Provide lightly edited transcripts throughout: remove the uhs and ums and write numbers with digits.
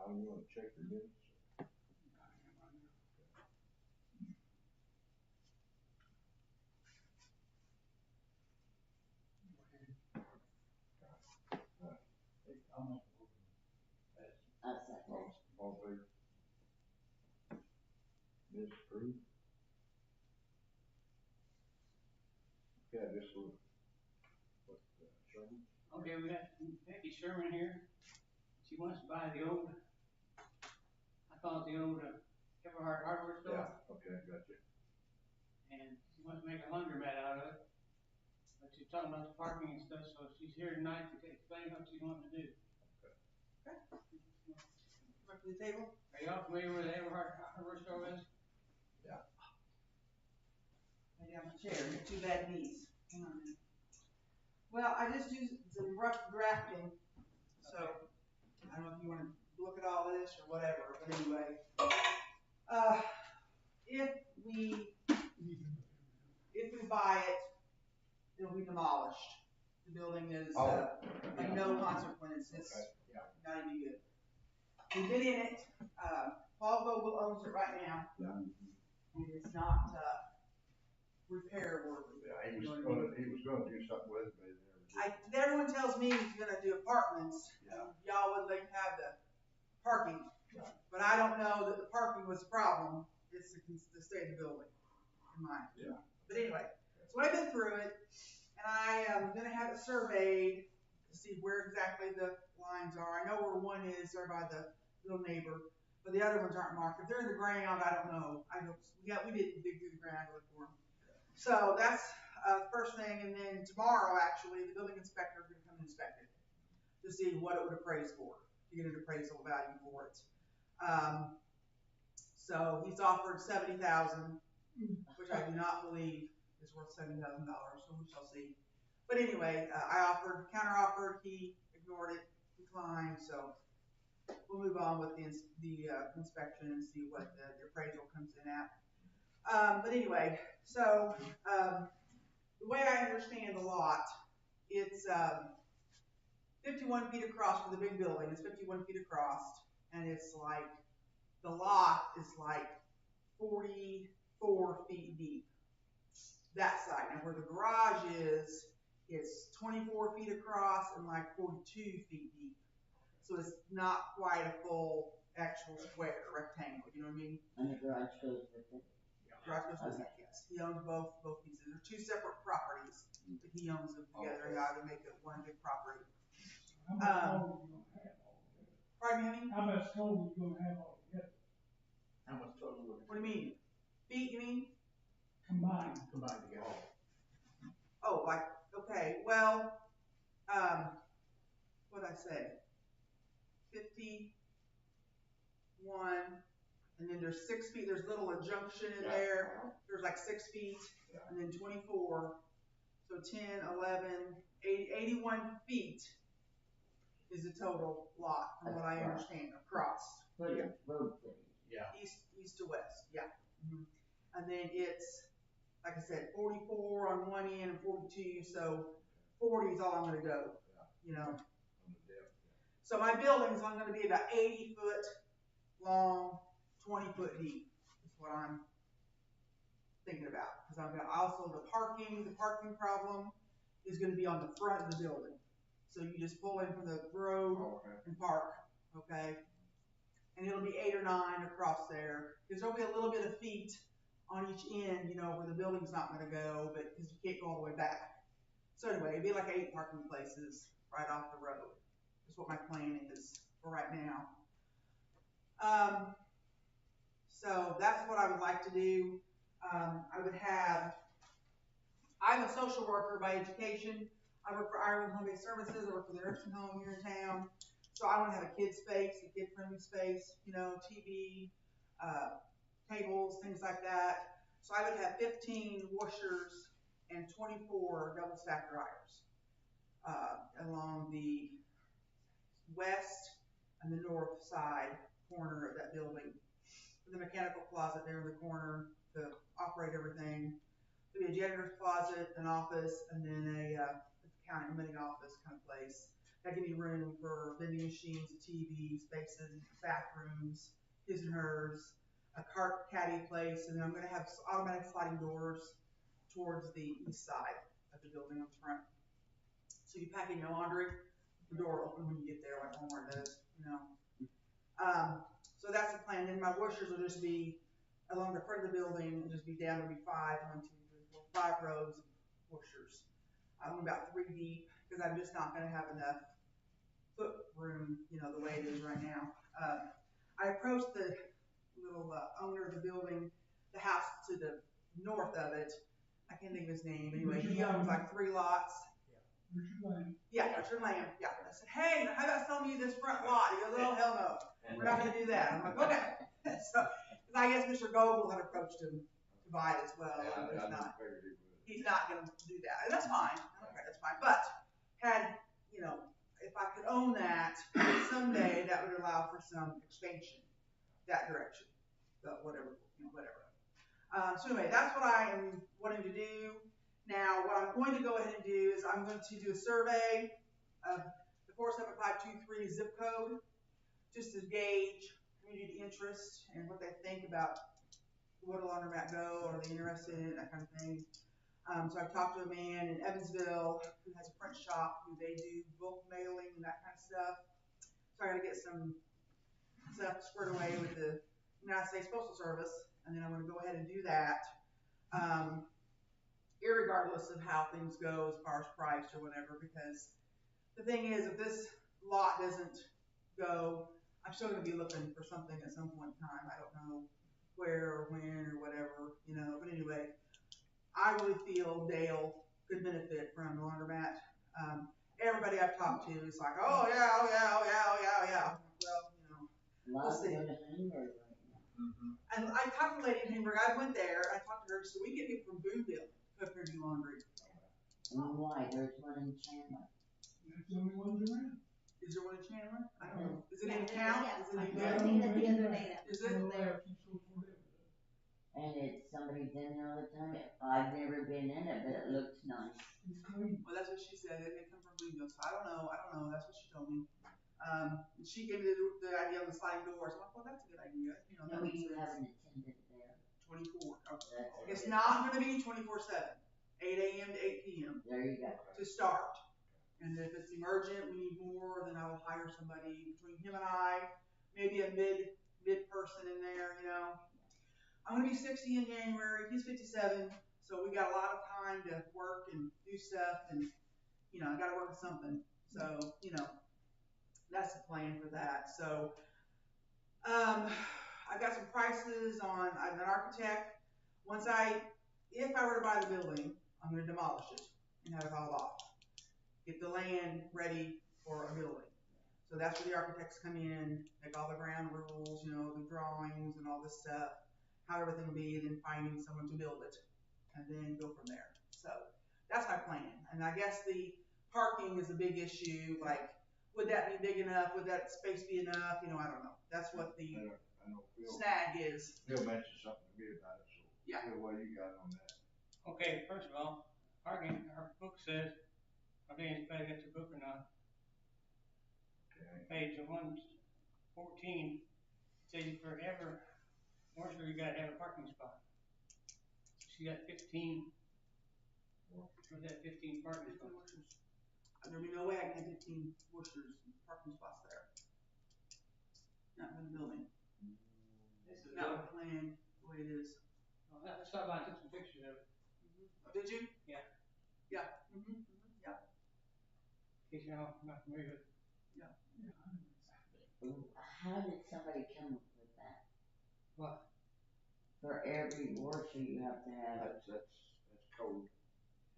Alan, you wanna check your minutes? All in favor? Minutes approved. Yeah, this was, what, Sherman? Okay, we got Becky Sherman here. She wants to buy the old, I call it the old Everhard hardware store. Yeah, okay, gotcha. And she wants to make a laundromat out of it. But she's talking about the parking and stuff, so she's here tonight to explain what she's wanting to do. Okay. Come up to the table. Are y'all familiar with the Everhard hardware store is? Yeah. Lay down the chair, your two bad knees. Hang on a minute. Well, I just do some rough drafting, so I don't know if you want to look at all this or whatever, but anyway. If we buy it, it'll be demolished. The building is like no consequence. It's not even good. We've been in it. Paul Vogel owns it right now. Yeah. And it's not repair worthy. Yeah, he was gonna do something with it, but he never did. Everyone tells me he's gonna do apartments. Yeah. Y'all would like to have the parking. Right. But I don't know that the parking was the problem. It's the state of the building, in mine. Yeah. But anyway, so I've been through it, and I am gonna have it surveyed to see where exactly the lines are. I know where one is there by the little neighbor, but the other ones aren't marked. If they're in the ground, I don't know. We didn't dig through the ground to look for them. So that's the first thing, and then tomorrow, actually, the building inspector is gonna come and inspect it to see what it would appraise for, to get an appraisal value for it. So he's offered $70,000, which I do not believe is worth $70,000, so we shall see. But anyway, I counter offered, he ignored it, declined, so we'll move on with the inspection and see what the appraisal comes in at. But anyway, so the way I understand the lot, it's 51 feet across for the big building. It's 51 feet across, and it's like the lot is like 44 feet deep. That side. Now where the garage is, it's 24 feet across and like 42 feet deep. So it's not quite a full actual square, rectangle, you know what I mean? And the garage goes with it. Garage goes with it, yes. He owns both pieces. They're two separate properties, but he owns them together now to make it one big property. Pardon me? How much total you gonna have altogether? How much total would it? What do you mean? Feet, you mean? Combined. Combined together. Oh, like, okay, well, what'd I say? 51, and then there's 6 feet, there's a little junction in there, there's like 6 feet, and then 24, so 10, 11, 81 feet is the total lot, from what I understand, across. Road thing. Yeah. East to west, yeah. Mm-hmm. And then it's, like I said, 44 on one end and 42, so 40 is all I'm gonna go, you know. So my building's only gonna be about 80 foot long, 20 foot deep, is what I'm thinking about. Because I'm gonna also, the parking problem is gonna be on the front of the building. So you just pull in from the road and park, okay? And it'll be 8 or 9 across there. There'll be a little bit of feet on each end, you know, where the building's not gonna go, but because you can't go all the way back. So anyway, it'd be like 8 parking places right off the road. That's what my plan is for right now. So that's what I would like to do. I'm a social worker by education. I work for Ireland Home-Based Services. I work for the nursing home here in town. So I want to have a kid space, a kid-friendly space, you know, TV, tables, things like that. So I would have 15 washers and 24 double-stack dryers along the west and the north side corner of that building. The mechanical closet there in the corner to operate everything. There'll be a janitor's closet, an office, and then a accounting office kind of place. That give me room for vending machines, a TV, spaces, bathrooms, his and hers, a cart caddy place, and then I'm gonna have automatic sliding doors towards the east side of the building on the front. So you pack in your laundry, the door will open when you get there, like Walmart does, you know. So that's the plan. Then my washers will just be along the front of the building, and just be down, it'll be 5 rows of washers. I'm about 3 deep, because I'm just not gonna have enough foot room, you know, the way it is right now. I approached the little owner of the building, the house to the north of it. I can't think of his name. Anyway, he owns like 3 lots. Richard Lane. Yeah, Richard Lamb. Yeah. I said, hey, how about selling you this front lot? He goes, oh, hell no. We're not going to do that. I'm like, okay. So, because I guess Mr. Goble had approached him to buy it as well. Yeah, And I not, figured he would. he's not going to do that. And that's fine. Okay, that's fine. But had, you know, if I could own that someday, that would allow for some expansion that direction. So whatever, you know, whatever. So anyway, that's what I am wanting to do. Now, what I'm going to go ahead and do is I'm going to do a survey of the 47523 zip code, just to gauge community interest and what they think about what'll laundromat go, or are they interested in it, that kind of thing. So I've talked to a man in Evansville who has a print shop, who they do bulk mailing and that kind of stuff. So I got to get some stuff squared away with the United States Postal Service, and then I'm going to go ahead and do that. Irregardless of how things go as far as price or whatever, because the thing is, if this lot doesn't go, I'm still going to be looking for something at some point in time. I don't know where or when or whatever, you know, but anyway, I really feel Dale could benefit from the laundromat. Everybody I've talked to is like, oh yeah, oh yeah, oh yeah, oh yeah, oh yeah. Well, you know, we'll see. And I talked to the lady in Hamburg. I went there. I talked to her. So we get people from Boonville who come here to do laundry. Why? There's one in Chandler. That's the only ones around. Is there one in Chandler? I don't know. Is it Yeah, in there town? is, Is it in yeah. town? I seen it the other day. Is it? And it's, somebody's in there all the time. I've never been in it, but it looks nice. It's clean. Well, that's what she said. They come from Boonville. So I don't know. That's what she told me. She gave me the idea of the sliding doors. I'm like, well, that's a good idea. You know, No, that we makes do sense. have an attendant there. 24. Okay. That's It's it. not going to be 24/7. 8 a.m. to 8 p.m. There you go. to start. And if it's emergent, we need more, then I will hire somebody between him and I, maybe a mid person in there, you know. I'm gonna be 60 in January, he's 57, so we got a lot of time to work and do stuff, and, you know, I gotta work with something. So, you know, that's the plan for that. So, I've got some prices on, I'm an architect. If I were to buy the building, I'm gonna demolish it and have it hauled off. Get the land ready for a building. So that's where the architects come in, make all the ground rules, you know, the drawings and all this stuff, how everything will be, then finding someone to build it, and then go from there. So that's my plan. And I guess the parking is a big issue. Like, would that be big enough? Would that space be enough? You know, I don't know. That's what the I know Phil snag is. mentioned something to me about it, so. Yeah. Phil, what you got on that? Okay, first of all, our book says, I think anybody got the book or not, Okay. page 114, says you forever, more sure you gotta have a parking spot. She got 15, where's that 15 parking spots? There'd be no way I can have 15 washers and parking spots there. Not in the building. This is Not with the land, the way it is. I saw, I took some pictures of it, Oh, did you? Yeah. Yeah. Yeah. in case you're not familiar with it. How did somebody come up with that? What? For every washer you have to have. That's code.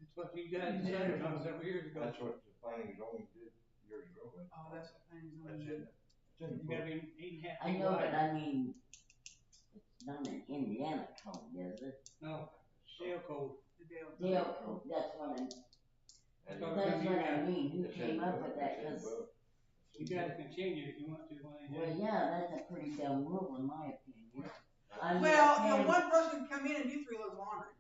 It's what you guys decided on several years ago. That's what the planning zone did years ago. Oh, that's what planning zone That's did. in it. It's in the You gotta book. be 8.5 I feet know, but wide. I mean, it's not an Indiana code, is it? No, Dale code. The Dale. Dale code, that's what I, That's And all that's you what I got. mean, who it's in came the up book. with that, It's in the 'cause, book. You guys can change it if you want to one day. well, yeah, that's a pretty dumb rule in my opinion. I mean, Well, I you know, can- one person can come in and do 3 loads of laundry.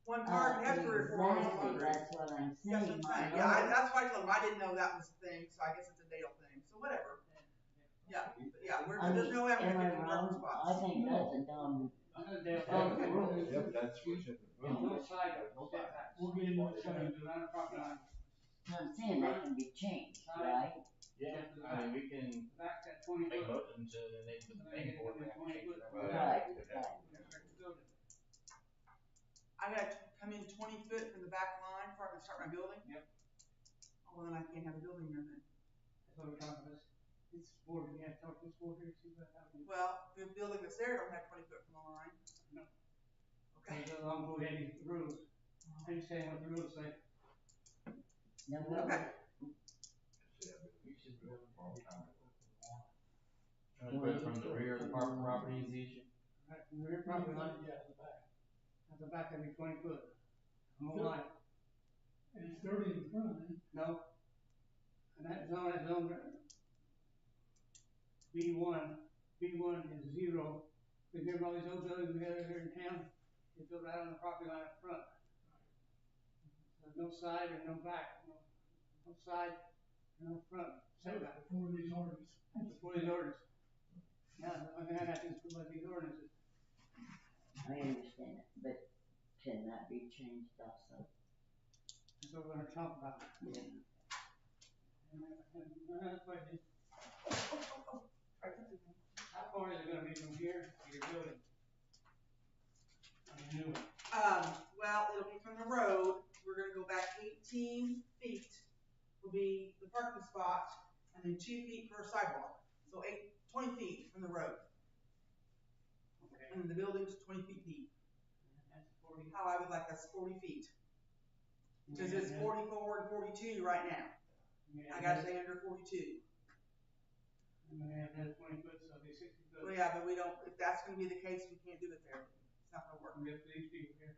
one car, you have three or four cars on Exactly, laundry. that's what I'm That's what saying, I'm my saying, yeah, lord. that's why I told him, I didn't know that was a thing, so I guess it's a Dale thing, so whatever. Yeah, but yeah, there's no way I'm Am gonna I get any parking wrong? spots. I think that's a dumb, Yep, that's what's in the. No side, No setbacks. We'll get into it. Around the property line. I'm saying that can be changed, right? Yeah, I mean, we can Back that 20 make foot. motions and then they put the planning board, we have to change it. Right. I gotta come in 20 foot from the back line before I can start my building? Yep. Oh, well, then I can't have a building there then. That's what we're talking about. This board, we have to talk to this board here, see what happens. Well, the building that's there don't have 20 foot from the line. No. Okay. So I'm going ahead and get the rules. I understand what the rules say. No, well, Okay. We should do it all the time. Trying to put it from the rear of the property is the issue. Right from the rear property line, Yeah, the back. at the back of the 20 foot. I'm on line. And it's 30 in the front, eh? No. And that zone, B1 is 0. Because remember all these old buildings we have here in town, they built right on the property line up front. So no side or no back, no side, no front, setback. Before these orders. That's before these orders. Now, the only thing I got to do is put these ordinances. I understand it, but can that be changed also? That's what we're gonna talk about. Yeah. And another question, how far is it gonna be from here to your building? On the new one. Well, it'll be from the road, we're gonna go back 18 feet will be the parking spot, and then 2 feet for a sidewalk. So 20 feet from the road, Okay. and the building's 20 feet deep. That's 40. How I would like us 40 feet, because it's 44 and 42 right now. I gotta stay under 42. I'm gonna have that 20 foot, so it'll be 60 foot. Well, yeah, but we don't, if that's gonna be the case, we can't do it there. It's not gonna work. We have these people here.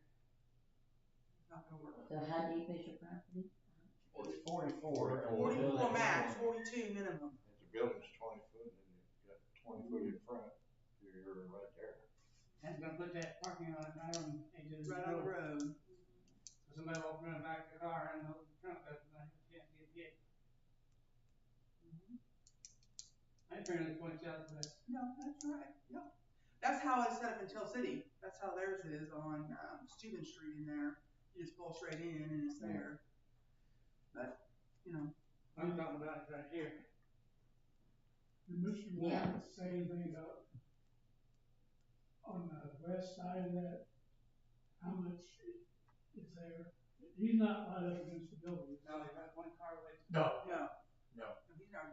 It's not gonna work. So how deep is your property? It's 44. 44 max, 42 minimum. If the building's 20 foot, and you've got 20 foot in front, you're right there. That's gonna put that parking lot right on the edge of the Right on the road. road. So somebody will run back to the car and open the trunk up and I have a chance to get hit. I ain't turning the point south of that. No, that's right, yep. That's how it's set up in Tell City. That's how theirs is on, Steuben Street in there. You just pull straight in and it's there. But, you know, I'm talking about it right here. Did Mr. Yeah. Ryan say anything about on the west side of that, how much is there? He's not right up against the building. Now they got one car away. No. no. No. He's not.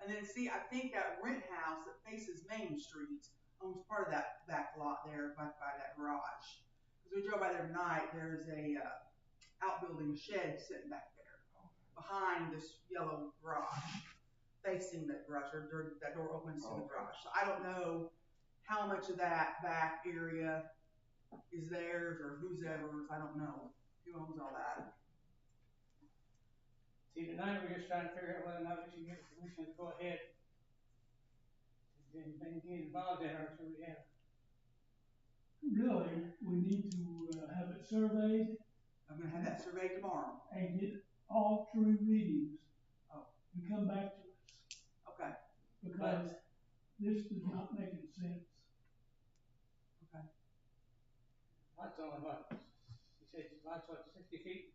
And then see, I think that rent house that faces Main Street owns part of that back lot there by that garage. Cause we drove by there tonight, there's a, outbuilding shed sitting back there behind this yellow garage, facing that garage, or that door opens to the garage. So I don't know how much of that back area is theirs or whose ever's, I don't know who owns all that. See, tonight we're just trying to figure out whether or not we should give permission to go ahead. If anything get involved in or should we have? Really, we need to have it surveyed I'm gonna have that surveyed tomorrow. and get all true readings. Oh. And come back to us, Okay, because this is not making sense. okay. Lots only what? You said lots what, 60 feet?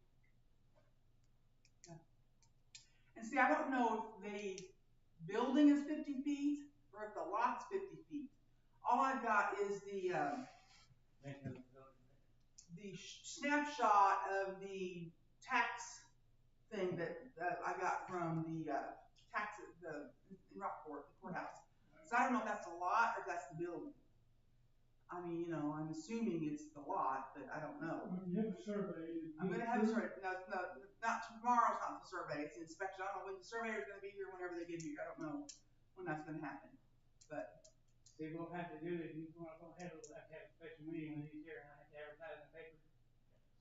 And see, I don't know if the building is 50 feet or if the lot's 50 feet. All I've got is the snapshot of the tax thing that I got from the in Rockport, the courthouse. So I don't know if that's the lot or if that's the building. I mean, you know, I'm assuming it's the lot, but I don't know. When you have a survey. I'm gonna have a survey, no, not tomorrow's not the survey, it's the inspection. I don't know when the surveyor's gonna be here, whenever they get here, I don't know when that's gonna happen. But, See, we'll have to do this, you wanna go ahead, we'll have to have a special meeting with these here and I have to advertise in the paper.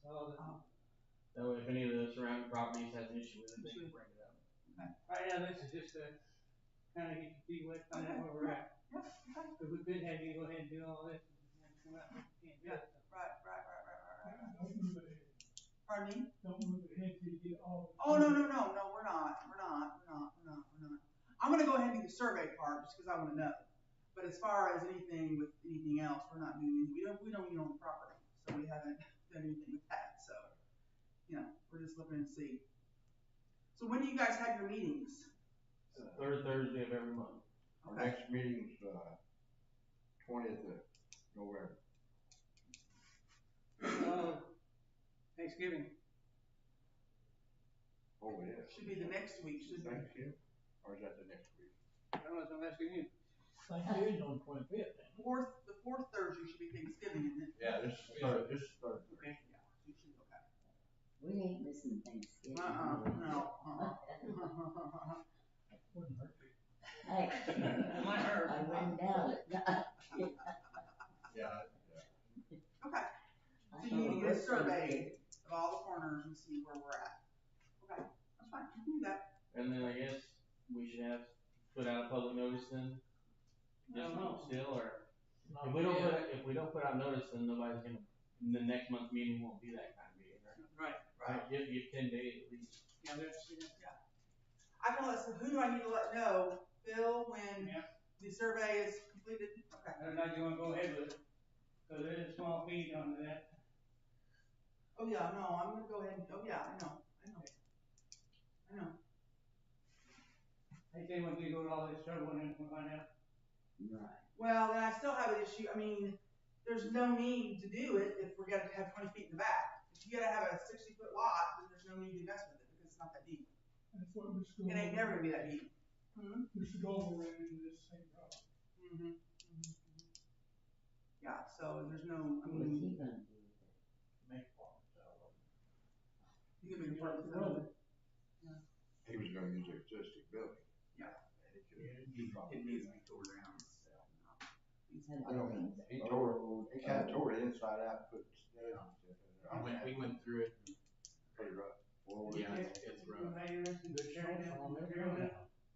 So, That way, if any of the surrounding properties has an issue with it, they can bring it up. right now, this is just to kinda get your feet wet, find out where we're at. yeah, okay, Cause we could have you go ahead and do all this and come out and you can't do it. right. Open the Pardon me? Don't move ahead till you get all. Oh, no, we're not. I'm gonna go ahead and do the survey part, just cause I wanna know. But as far as anything with anything else, we're not doing, we don't even own the property, so we haven't done anything with that, so. You know, we're just looking and see. So when do you guys have your meetings? Third Thursday of every month. Our Okay. next meeting's, 20th of November. Thanksgiving. Oh, yeah. Should be the next week, shouldn't it? Thanksgiving, or is that the next week? I don't know, so I'm asking you. Thanksgiving's on the 25th. The fourth Thursday should be Thanksgiving, isn't it? Yeah, this is third. Okay. Yeah, you should, okay. We ain't missing Thanksgiving. No. Wouldn't hurt you. Hey, Might hurt. I wouldn't doubt it. Yeah. Okay, I so you need to know get a it's survey of all the corners and see where we're at. Okay, that's fine, you can do that. And then I guess we should have, put out a public notice then? I don't know. Still, or, Not if we don't put out notice, then nobody's gonna, the next month's meeting won't be that kind of meeting, right? Right. Give 10 days at least. Yeah, there's, I can let, so who do I need to let know? Bill, when yeah, the survey is completed? Okay. I don't know if you wanna go ahead with it, cause there is a small fee on that. Oh, yeah, no, I'm gonna go ahead and, oh, yeah, I know. I say once you go to all this trouble and then we'll find out. Right. Well, then I still have an issue, I mean, there's no need to do it if we're gonna have 20 feet in the back. If you gotta have a 60-foot lot, then there's no need to mess with it, because it's not that deep. That's what we should go. It ain't never gonna be that deep. We should go over it into this same problem. Mm-hmm. Yeah, so there's no, I What's mean, he gonna do with it? Make farms out of it. you can make part of the Road. road. He was gonna use the existing building. Yeah. And he could probably It needs do to be that. tore down. That I don't building's He tore, he kinda tore it inside out, put stairs and stuff in there. We went through it. Pretty rough. Well, Yeah, it's rough.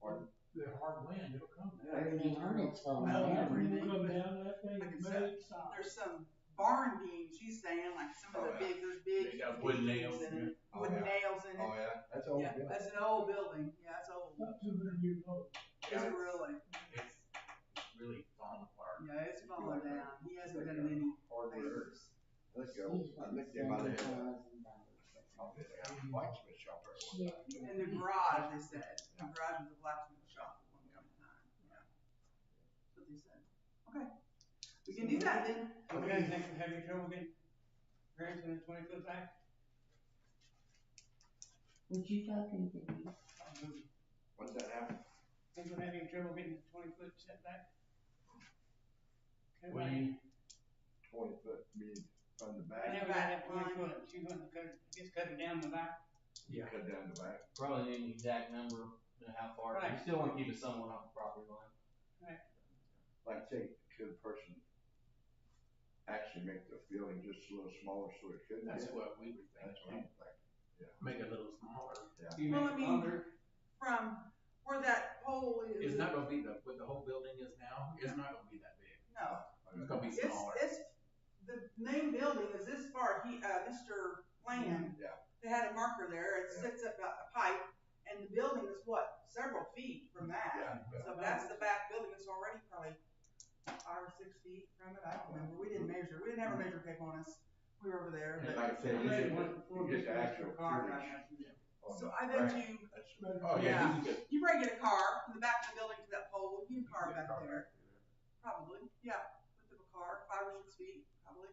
Pardon? The hard wind, it'll come down. Everything on it's falling Now, down. when you come down that thing, Like I it's said, made solid. There's some barn beams, she's saying, like some of the Oh, yeah. big, there's big. They got wooden nails in in it. Wooden nails in it. Oh, yeah, that's old Yeah, building. that's an old building, yeah, it's old. About 200 years old. Is it really? It's really falling apart. Yeah, it's falling down, he hasn't done any Hardware. favors. Let's go. He's I wanting think they might have had $70,000. a blacksmith shop there at one time. In the garage, they said, the garage was a blacksmith shop at one point in time, yeah. That's what they said. Okay, we can do that then. You guys have any trouble getting grants in the 20-foot back? What you talking to me? What's that happen? Think we're having trouble getting the 20-foot setback? When you, 20-foot mean from the I back, never had that 20-foot, she's gonna cut it down the back. you cut down the back. probably need an exact number of how far, you Right. still wanna keep it somewhat off the property line. Like, say, could a person actually make the building just a little smaller so it could? That's fit? what we were That's what I'm thinking. thinking. Make it a little smaller. You Well, make I it mean- longer. From where that pole is. It's not gonna be what the whole building is now, it's not gonna be that big. No, It's gonna be smaller. it's, the main building is this far, Mr. Lamb. Yeah. They had a marker there, it Yeah. sits up a pipe, and the building is what, several feet from that. Yeah, So that's the back building, it's already probably 5 or 6 feet from it, I don't remember, we didn't measure, we didn't ever measure Caponas, we were over there, And but. like I said, I made you one before, get the just actual for car footage ride. on So the I bet back. you, That's- Oh, yeah, you can get. you probably get a car from the back of the building to that pole, you can car back there, probably, yeah, width of a car, 5 or 6 feet, probably.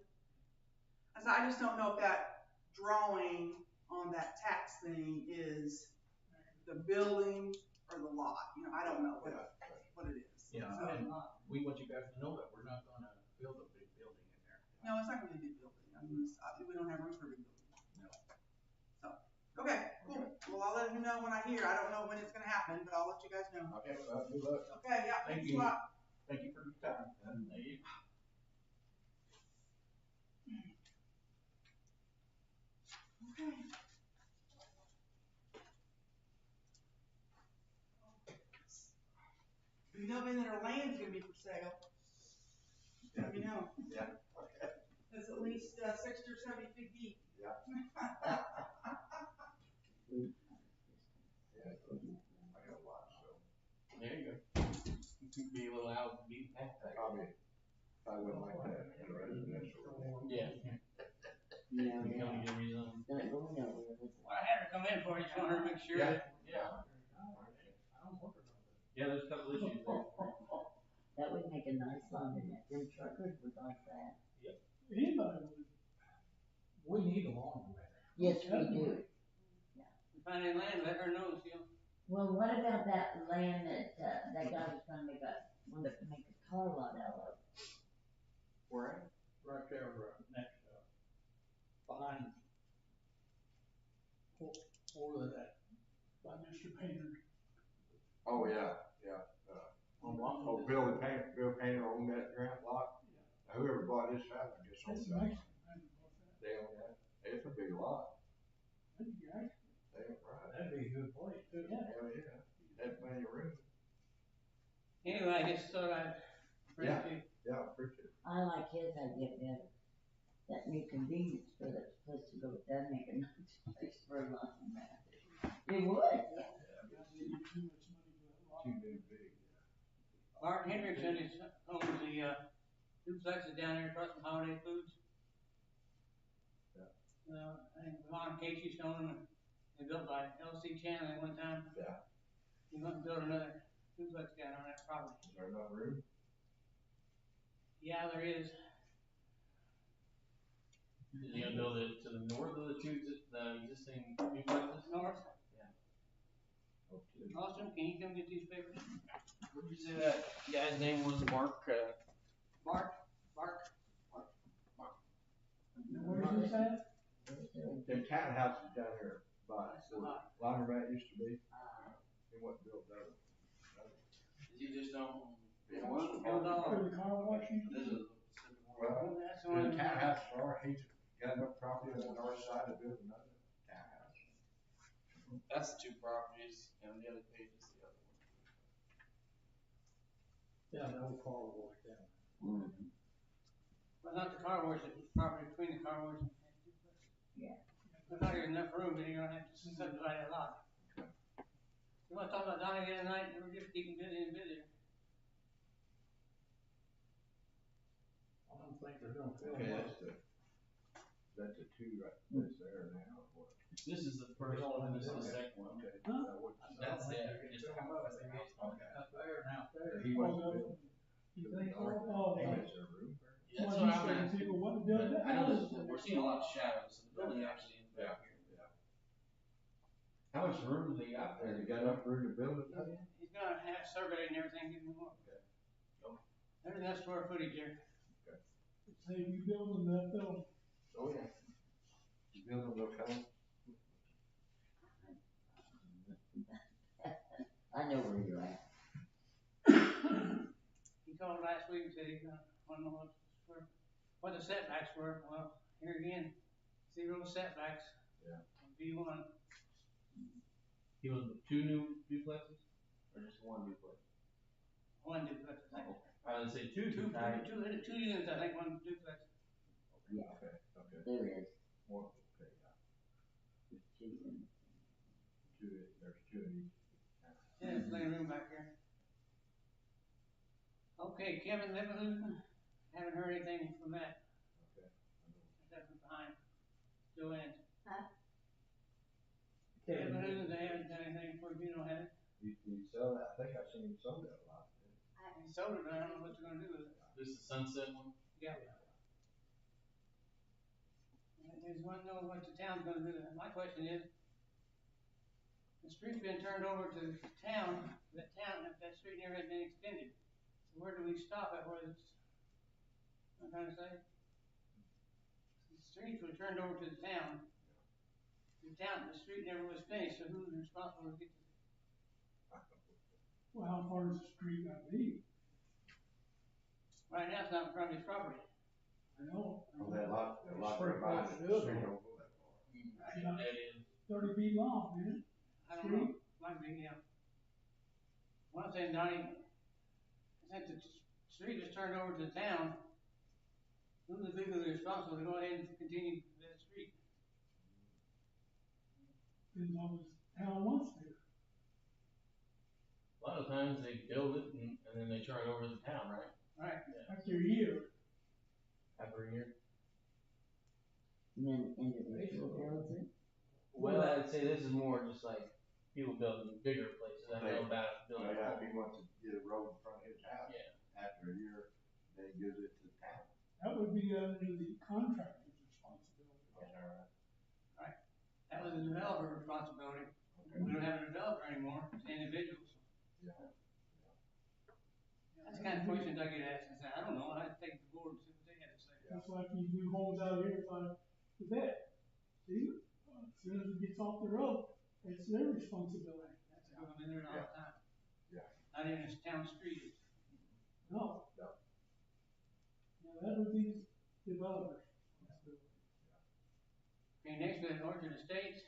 And so I just don't know if that drawing on that tax thing is the building or the lot, you know, I don't know Yeah. what it is. Yeah, So, and we want you guys to know that we're not gonna build a big building in there. no, it's not gonna be a big building, I mean, we don't have room for a big building. No. So, okay, cool, well, I'll let you know when I hear, I don't know when it's gonna happen, but I'll let you guys know. Okay, well, good luck. Okay, yeah, Thank thanks a you. lot. Thank you for your time. Thank you. Okay. If you know when our land's gonna be for sale, let me know. Yeah, okay. It's at least 60 or 70 feet deep. Yeah. food. Yeah, I got a lot, so There you go. You could be a little out of the beaten path. probably, I wouldn't like that in a residential. Yeah. No, You no, come and get rezoned. not going nowhere with Well, I had her come in for it, just wanted to make sure that, Yeah. I don't work around that. Yeah, there's a couple issues there. That would make a nice laundromat, them truckers would like that. Anybody would. We need a laundromat. Yes, we do. we find any land, let her know, you know. Well, what about that land that, that guy was gonna wanted to make a car lot out of? Where? Right there, next, behind. For that. By Mr. Painter. Oh, yeah, yeah. On Washington. Oh, Bill Painter owned that grant lot. Now, whoever bought his house, I guess That's owned that. Mexican, I didn't know that. They own that. It's a big lot. That'd be great. They own, right. That'd be a good place too. Yeah. Hell, yeah. Had plenty of room. Anyway, I just thought I'd bring it to you. Yeah, I appreciate it. I like his idea better. That new convenience store that's supposed to go, that'd make a nice place for a laundromat. It would. They give too much money for that lot. Too big. Martin Hendrickson owns the, duplexes down there across from Holiday Foods. Yeah. I think Ron Casey's owned them, they built by L.C. Chandler at one time. Yeah. He went and built another duplex down on that property. Is there enough room? Yeah, there is. Is he gonna build it to the north of the existing duplexes? North, Okay. Austin, can you come get these papers? What did you say that guy's name was? Mark, Mark, Where's this at? Them townhouses down here by That's a lot. laundromat used to be, they wasn't built that way. is he just on? Yeah, what's the Build part- all. Where the car wash used to This be? is a specific one. Well, That's the the one. townhouses are, he's got enough property on the north side to build another townhouse. That's the two properties, and the other page is the other one. Yeah, the old car wash down. Well, not the car wash, the property between the car wash and the duplex. Yeah. There's not even enough room, then you're gonna have to subdivide a lot. You wanna talk about Donnie the other night, we were just keeping busy and busy. I don't think they're gonna fill Okay, much. that's the two right, that's there now, or what? This is the first one, and this is the second one. Okay. Huh? That what- That's it. Just how much they get up there and out there. He wasn't built. You think so? Oh, He well, has their room. Yeah, that's you what I'm saying asking. people want to build But that I know house. we're seeing a lot of shadows, so the building actually is back here. How much room do they got there? They got enough room to build it? He's gonna have surveyed and everything, give him more. Everything that's square footage there. Say you build them, they'll build. Oh, yeah. You build them, they'll come. I know where you're at. He called last week and said he wanna know what the setbacks were, well, here again, 0 setbacks. Yeah. B1, He was with two new duplexes, or just one duplex? 1 duplex, I think. I would say two. Two units, I think, 1 duplex. Yeah, Okay, okay. there is. One, okay, yeah. There's two in each. Yeah, there's plenty of room back here. Okay, Kevin Lebanon, haven't heard anything from that. Okay. That's behind. Joanne. Huh? Kevin Lebanon, they haven't done anything for you, don't have it? You sell that, I think I seen him sell that a lot. He sold it, but I don't know what they're gonna do with it. This is Sunset one? Yeah. They just wanna know what the town's gonna do. My question is, the street's been turned over to the town, that street never had been extended. So where do we stop at, where it's, I'm trying to say? The streets were turned over to the town. The street never was finished, so who's responsible to get the Well, how far is the street gonna be? right now, it's not in front of his property. I know. Oh, that lot Pretty right behind close it, to it. street don't go that far. That is. 30 feet long, isn't it? I don't know, might be, yeah. One thing, Donnie, since the street is turned over to the town, who's legally responsible to go ahead and continue that street? depends on what the town wants to. A lot of times they build it and then they turn it over to the town, right? Right. After a year, After a year. And then individual builds it. Well, I'd say this is more just like people building bigger places. I know about So building. yeah, if he wants to get a road in front of his house, Yeah. after a year, then he gives it to the town. that would be under the contractor's responsibility. Is that right? That was the developer's responsibility. Okay. We don't have a developer anymore, it's individuals. Yeah. That's the kind of questions I get asked, and say, I don't know, I'd take the board and see what they had to say. Just like these new homes out here by the vet. See, as soon as it gets off the road, it's their responsibility. That's going in there all the time. Yeah. Not even a town street. No. No. Now, that would be developers' responsibility. Okay, next we have Orchard Estates.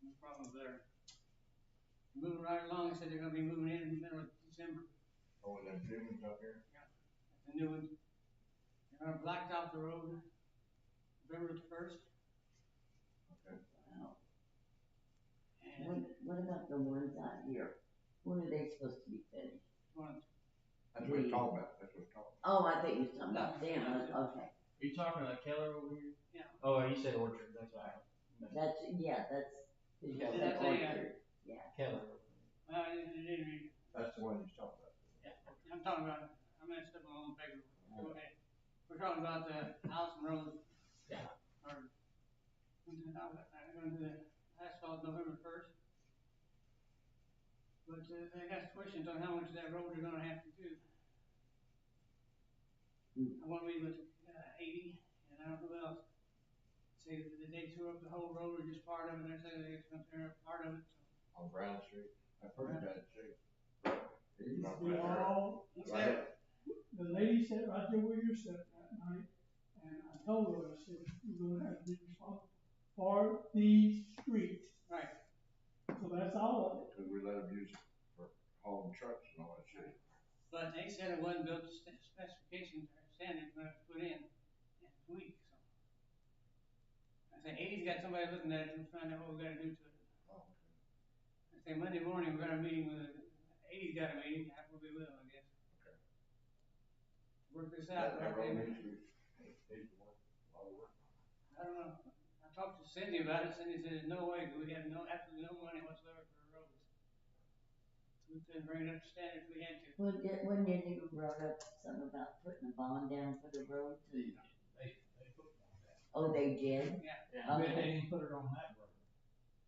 No problem there. Moving right along, they said they're gonna be moving in the middle of December. Oh, and then Jimmy's up here? That's a new one. They're gonna blacktop the road November the 1st. Okay. Wow. And What about the ones out here? When are they supposed to be finished? one, That's what we're talking about, that's what we're talking Oh, I think you were talking about No. them, okay. Are you talking about Keller over here? Yeah. Oh, you said Orchard. That's why. That's, yeah, that's, you Yeah, said that's a, orchard. Keller. I didn't read it. about. That's the one he's talking about. I'm talking about, I messed up my own paper. Go ahead. We're talking about the Allison Road. Yeah. Or, I'm gonna do the asphalt November 1st. But, they got questions on how much of that road they're gonna have to do. I wanna meet with, 80, and I don't know who else. Say that they tore up the whole road or just part of it, they're saying they're gonna tear up part of it, so. On Brown Street, I've heard bad shape. He's not They right there. all, He Go said, ahead. the lady sat right there where you're sitting that night, and I told her, I said, you're gonna have to be responsible for the street. right, So that's all of it. Cause we let them use it for hauling trucks and all that shit. but they said it wasn't built to specifications or standards when it was put in a week, so. I said, 80's got somebody looking at it and find out what we gotta do to it. Oh, okay. I say, Monday morning, we're gonna have a meeting with, 80's got a meeting, we'll be with them, I guess. Okay. Work this out, That right, road David? needs to work, a lot of work. I don't know. I talked to Cindy about it. Cindy said, there's no way, 'cause we have absolutely no money whatsoever for the roads. We couldn't bring it up to standards we had to. When did you brought up something about putting a bond down for the road to, They put it on that. oh, they did? Yeah. Yeah. But they didn't put it on that road.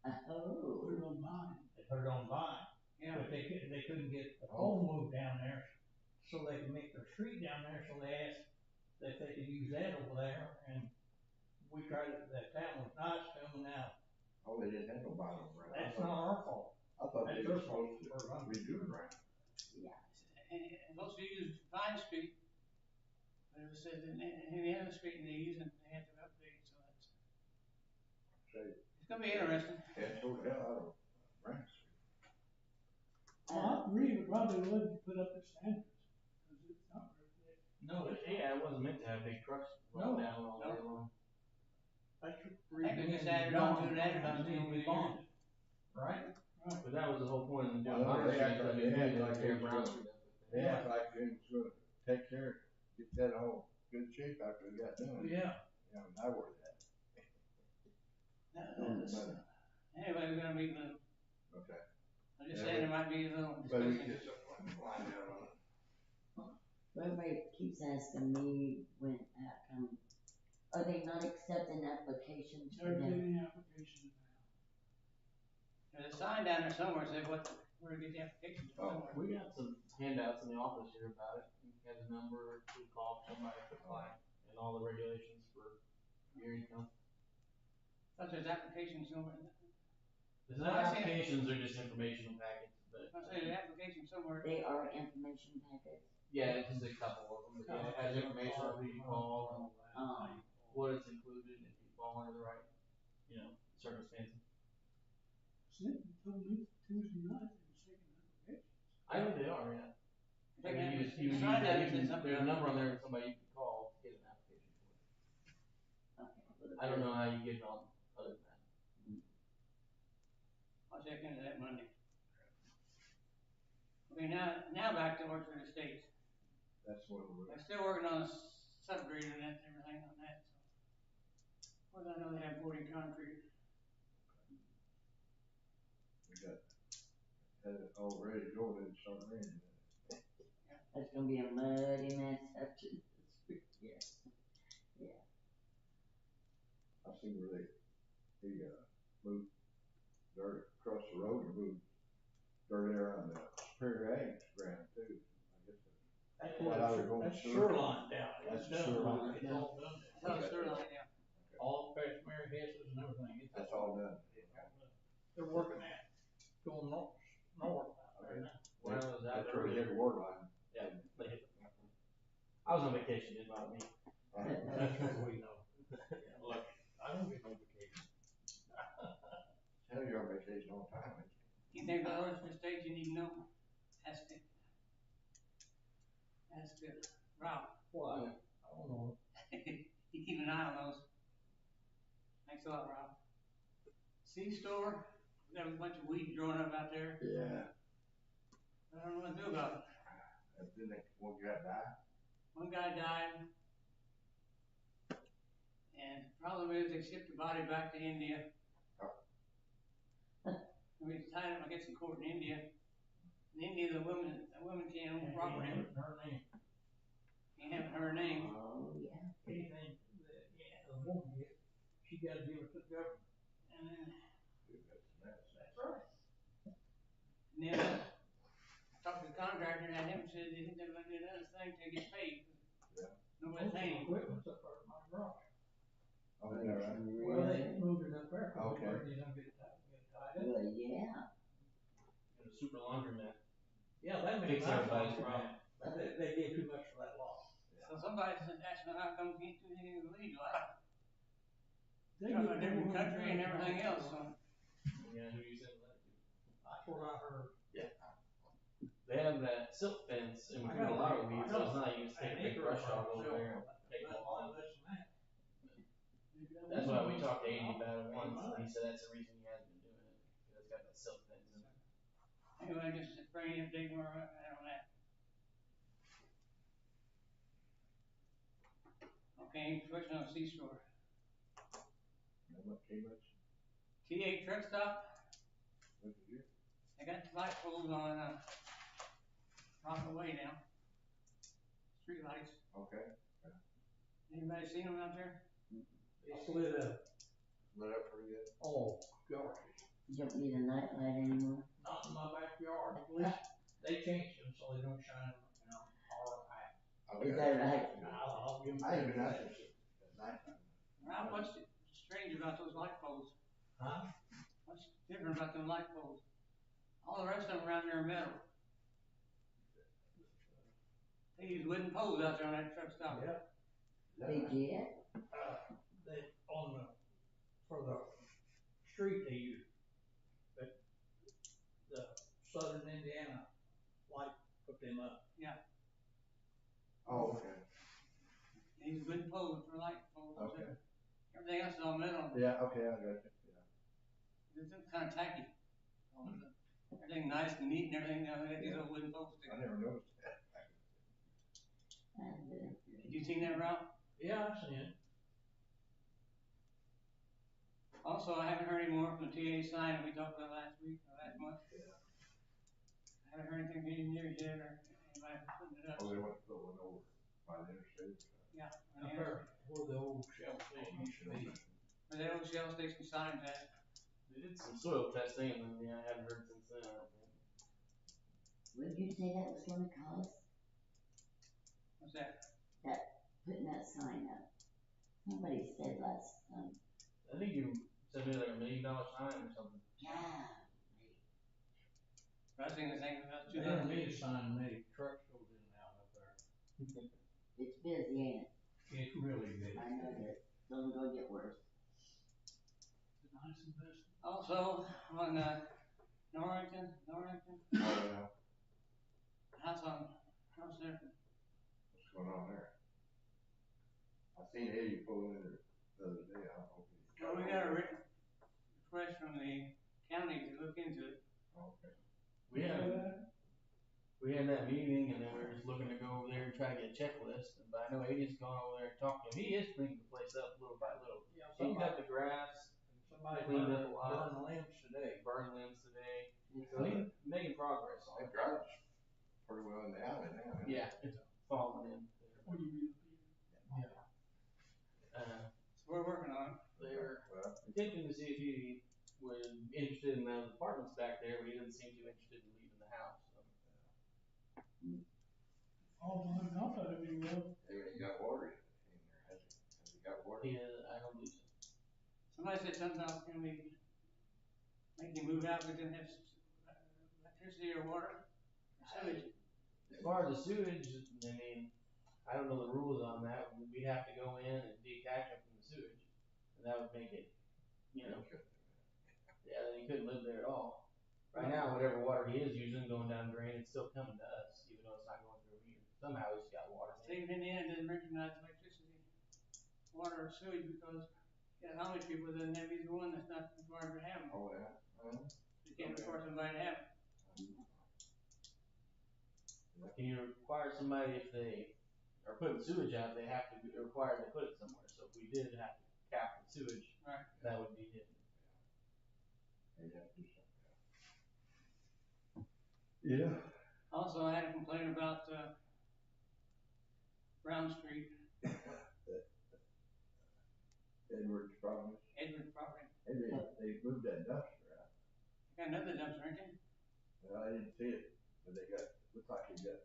Put it Oh, on mine. They put it on Vine. Yeah. But they couldn't get the pole moved down there, so they could make their street down there, so they asked that they could use that over there, and we tried it, that town was nice to them, now, Oh, they didn't have no bottom ground. that's not our fault. I thought they that's were their fault. supposed to redo the ground. And supposed to use Vine Street. But it was said in any other street and they use it, they had to upgrade, so that's, Say, it's gonna be interesting. can't tore the hell out of Brown Street. Well, I agree, we probably wouldn't put up the standards, because it's not very good. No, yeah, it wasn't meant to have big trucks No. run down all day long. That's I think we just added on to that, That needs to be bonded, right? But that was the whole point of doing Well, Brown they Street. act like- I mean, they act they like tear they Brown was Street up. They act like they was gonna take care, get that all good shape after they got done. Yeah. You know, now where they at? Anyway, we're gonna meet with them. Okay. I'm just saying there might be a little But we discussion. get some line down on it. everybody keeps asking me when, are they not accepting applications for They're them? getting applications now. There's a sign down there somewhere said where to get the applications from. Oh. We got some handouts in the office here about it. You had a number to call somebody to apply and all the regulations for your income. But there's applications somewhere. The Oh, I see it. applications are just informational packets, but I say the application somewhere. They are information packets? yeah, it's just a couple of them. But yeah, it has information on who you call and what it's included if you fall under the right, circumstances. Cynthia told me Tuesday night they was taking applications. I think they are, yeah. I Take mean, that- you just, you the use sign down that, there said something there's a about- number on there, somebody you can call to get an application for. Okay. I don't know how you get it on other than that. I'll check into that Monday. Okay, now back to Orchard Estates. That's what we're, I'm still working on a subgrader and everything on that, so. Of course, I know they have 40 concrete. we got, had it all ready to go, then it started raining. It's gonna be a muddy mess after this week, yeah. I seen where they moved dirt across the road and moved dirt there on the Superior Ag ground too. I guess That's Well, I was going that's sewer. sewer line down. That's It's done. sewer line. It's all done. Oh, sure, yeah. All past Mary Hess's and everything. It's that's all done. They're working at, going north out there now. When I was out That's there, where they hit the water line. yeah, they hit the. I was on vacation, did not me. That's what we know. Look, I don't get no vacation. Hell, you're on vacation all the time. You think about Orchard Estates, you need to know? Ask the Rob. Why? I don't know. You keep an eye on those. Thanks a lot, Rob. C-store, we got a bunch of weeds growing up out there. Yeah. I don't know what to do about it. Didn't that one guy die? One guy died. And the problem is they shipped the body back to India. We tied him against the court in India. In India, the woman can't own property. Her name. Can't have her name. Oh, yeah. Anything that, the woman gets, she gotta give it to the government. And then, Dude, that's a mess. That's right. I talked to the contractor and him said they think they're gonna do another thing to get paid. Yeah. Nobody's paying. Equipment's up there in my garage. Oh, yeah, right. Well, they moved it up there. 'Cause Okay. He's gonna get tied up. Well, yeah. And a super laundromat. Yeah, that makes Fix sense. everybody's problem. But they gave too much for that lot. So somebody said, asked me how come you can't do anything illegal. I They talk get about different more country and than everything that. else, so. Yeah, who you sent that to? That's what I heard. They have that silk fence in between a lot of weeds, so it's not, you just take a big brush hog over there and take them all out. That's why we talked to Andy about it once, and he said that's the reason he hasn't been doing it, because it's got that silk fence in it. Anyway, just a brain update where we're at on that. Okay, switching on C-store. How much, too much? T8 truck stop, Look at you. they got the light poles on, Rockaway now. Street lights. Okay. Anybody seen them out there? It's lit up. Lit up pretty good. Oh, gosh. You don't need a night light anymore. Not in my backyard. At least they changed them so they don't shine, our eye. Is that right? I'll give them. I ain't been out there at nighttime. Rob, what's strange about those light poles? Huh? What's different about them light poles? All the rest of them around there are metal. They use wooden poles out there on that truck stop. Yep. They did? They, for the street they use. But the Southern Indiana light put them up. Oh, okay. They use wooden poles for light poles. Okay. Everything else is all metal. Yeah, okay, I got you. Yeah. It's kind of tacky. Everything nice and neat and everything, they got these old wooden poles I sticking. never noticed that. Did you see that, Ralph? Yeah, I've seen it. Also, I haven't heard any more from the TA sign that we talked about last week, or last month. I haven't heard anything from engineers yet, or anybody putting it up. Oh, they went to put one over by the interstate. Yeah. Up there where the old shell station used to be. Where that old Shell station signs at. They did some soil testing, and then, yeah, I haven't heard since then, I don't think. What did you say that was gonna cost, What's that? putting that sign up? Somebody said last, I think you said it like $1 million sign or something. yeah. I was thinking the same about They don't 200. need a sign, many trucks goes in and out up there. It's busy, ain't it? It's really big. I know that, it's only gonna get worse. It's a nice investment. Also, on, Norrington, Oh, yeah. house there. What's going on there? I seen Eddie pull in there the other day. I don't know if he. Well, we got a written request from the county to look into it. Okay. We had that meeting, and then we were just looking to go over there and try to get a checklist. But I know Aiden's gone over there and talked to him. He is cleaning the place up little by little. Yeah, Cleaned up the grass, somebody cleaned burned, up a lot. burned limbs today. burned limbs today. So he's making progress on That it. garage pretty well in the alley now. isn't it? Yeah, it's falling in. What do you mean? So we're working on it. They're Well, attempting to see if he was interested in those apartments back there, but he doesn't seem too interested in leaving the house. So. Oh, I thought it'd be well. he ain't got water in there, has he? Has he got water? I don't believe so. Somebody said something about, can we make him move out, we didn't have electricity or water, or sewage. As far as the sewage, I mean, I don't know the rules on that. We'd have to go in and detach it from the sewage, and that would make it, you know, yeah, then he couldn't live there at all. Right now, whatever water he is using going down the drain, it's still coming to us, even though it's not going through here. Somehow he's got water. State of Indiana doesn't recognize electricity, water, or sewage because you got Amish people that have either one that's not required to have them. Oh, yeah. You can't require somebody to have them. Can you require somebody if they are putting sewage out, they have to be required to put it somewhere. So if we did have to cap the sewage, Right. that would be hidden. He'd have to do something. Yeah. Also, I had a complaint about, Brown Street, Edward's problem. Edward property. They moved that dumpster out. Got another dumpster, ain't they? Well, I didn't see it, but they got, looked like they got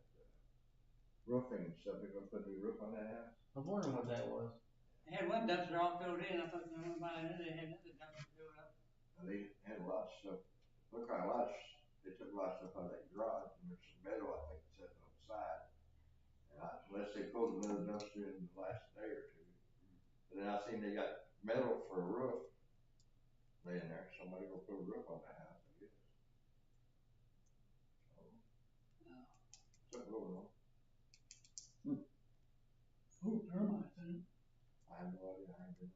roofing and stuff. They're gonna put a new roof on that house. I was wondering what that was. They had one dumpster all filled in, I thought, no, nobody knew they had another dumpster filled up. And they had a lot of stuff, looked like a lot of, they took a lot of stuff out of that garage, and there's some metal, I think, sitting on the side. And unless they pulled another dumpster in the last day or two. And then I seen they got metal for a roof laying there, somebody gonna put a roof on that house, I guess. So, something going on, Oh, termites, and I have no idea, I ain't been.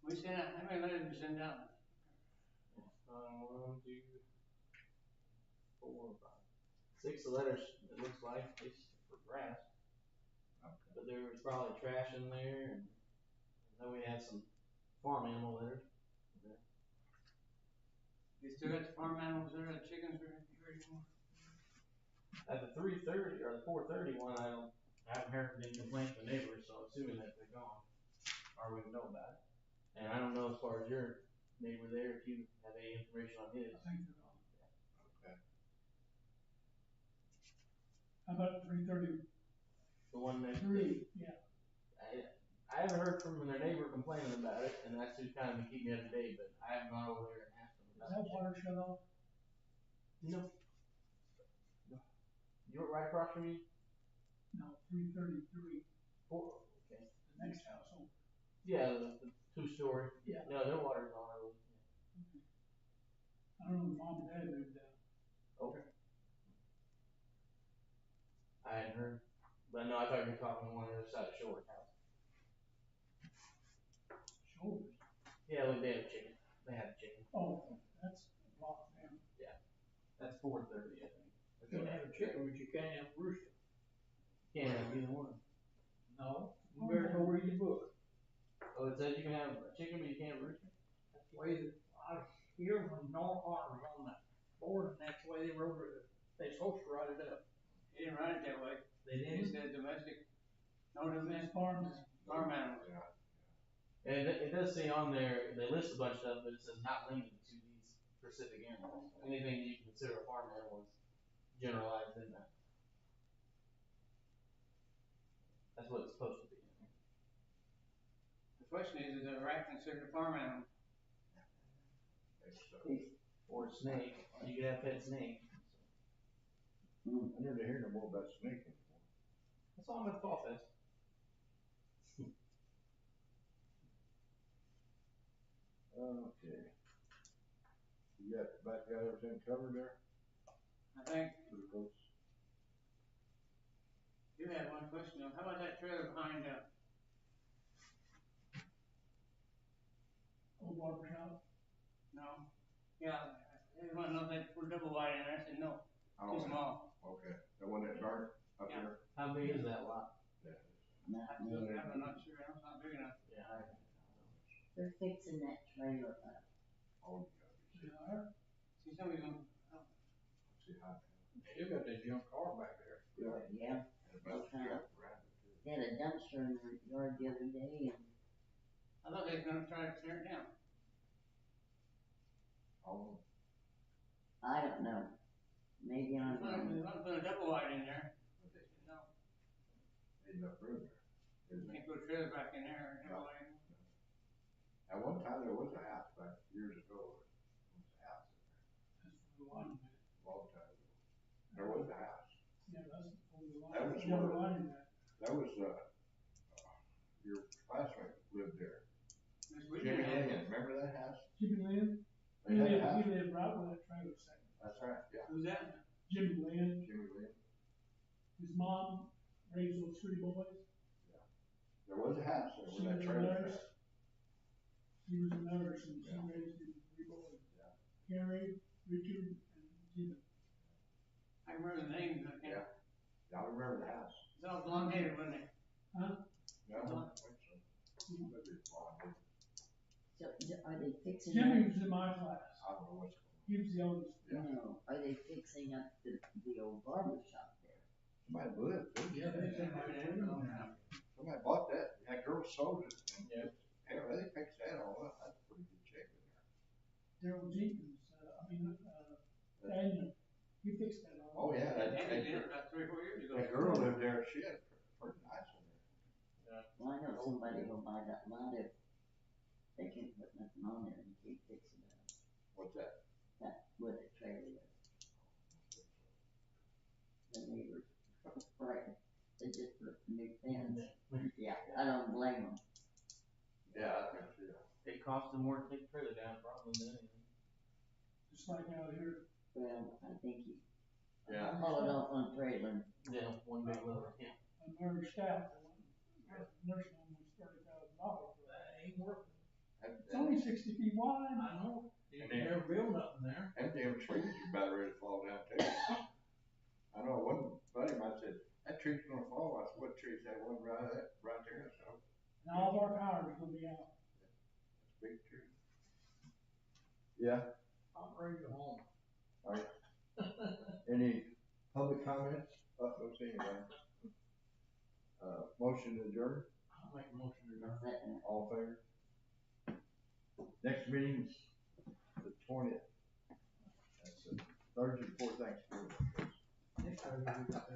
We sent out, how many letters we sent out? 1, 2, 4, 5, 6 letters. It looks like it's for grass. Okay. But there was probably trash in there, and then we had some farm animal litter. You still got the farm animals there, the chickens are ready for? At the 3:30 or the 4:30 one, I haven't heard any complaints from the neighbors, so I'm assuming that they're gone, or we know about it. And I don't know as far as your neighbor there, if you have any information on his. I think they're on. Okay. How about 3:33? The one next. Yeah. I haven't heard from their neighbor complaining about it, and that's who's kind of been keeping me up to date, but I haven't gone over there and asked them Is about that it. water shut off? No. You were right across from me? No, 333, 4, okay. the next house over. Yeah, the 2-story. Yeah. No, their water's on early. Okay. I don't know if mom and dad moved out. Okay. I hadn't heard, but no, I thought you were talking on the other side of Shore's house. Shoulders. Yeah, look, they had a chicken. They had a chicken. Oh, that's a block down. That's 4:30, I think. You can have a chicken, but you can't have a rooster. Can't have either one. No, you better go read the book. Oh, it says you can have a chicken, but you can't have a rooster? That's the way that, I hear when North Hartford was on the board, and that's the way they wrote it, they supposed to write it up. He didn't write it that way. They He didn't? said domestic, no domestic Farms. farm animals. Yeah. And it does say on there, they list a bunch of stuff, but it says not limited to these specific animals. Anything you consider a farm animal is generalized in that. That's what it's supposed to be. The question is a rat considered a farm animal? Or a snake. You could have pet snake. I never hear no more about snake anymore. That's all I'm at Fall Fest. Okay. You got everything covered there? I think Pretty close. you had one question though. How about that trailer behind, Yeah, they want to know if they put a double wide in there, I said, no, Oh, too small. okay, the one that burnt up Yeah. there? How big is that lot? Not I'm near. not sure, it's not big enough. Yeah. They're fixing that trailer up. Oh, They are. See, somebody's gonna, see how. Still got that junk car back there. Yeah, And about to Okay. jump around it too. they had a dumpster in their yard the other day and I thought they was gonna try to tear it down. Oh, I don't know. Maybe They I'm want wrong. to put a double wide in there. I said, no, ain't enough room there. Isn't can't it? put a trailer back in there, double wide. At one time, there was a house back years ago, there was a house in That's for the line. there, a long time ago. There was a house. Yeah, that's for the line. That was Never where- mind that. That was, your classmate lived there. Miss Jimmy Whitney, Lynn, remember that house? Jimmy Lynn, They had a house. he lived right where that trailer sat. That's right, yeah, who's that? Jimmy Lynn, Jimmy Lynn. his mom raised those three boys. There was a house there She where was that a trailer nurse. sat. She was a nurse and she Yeah. raised his three boys. Yeah. Carrie, Richard, and Jimmy. I remember the names, I can't, Yeah, I remember the house. it's all blonde hair, wasn't it? No, I don't think so. Maybe it's blonde. So, are they fixing Jimmy up? was in my class. I don't know what's He was the oldest. Yeah. No, are they fixing up the old barber shop there? somebody lived, didn't Yeah, they said Yeah, my yeah, room yeah. now. somebody bought that, that girl sold it. and Yeah. Hell, they fixed that all up, that's a pretty good check in there. Daryl Jenkins, Daniel, he fixed that all. Oh, yeah, that, Danny that, did it about 3 or 4 years ago. that girl lived there, she had pretty nice in there. Well, I know somebody will buy that lot if they can't put nothing on there and keep fixing it up. What's that? That, where the trailer is, the neighbors, right, they just put a new fence. Yeah, I don't blame them. Yeah, I think so, yeah. It cost them more to take the trailer down probably than anything. Just like out here. Well, I think you Yeah. haul it off on a trailer. Yeah, one big load, yeah. On Murray Stout, the nursing home was $30,000. That ain't working. It's only 60 feet wide. I know. You can never build nothing there. Them damn trees are about ready to fall down too. I know one buddy of mine said, that tree's gonna fall, I said, what tree's that one right there, so, And all of our power is gonna be out. big tree. Yeah, I'm ready to go home. any public comments? Don't see anybody. Motion adjourned, I'll make a motion to adjourn. Second. all in favor? Next meeting's the 20th. That's Thursday before Thanksgiving. Next time we do that.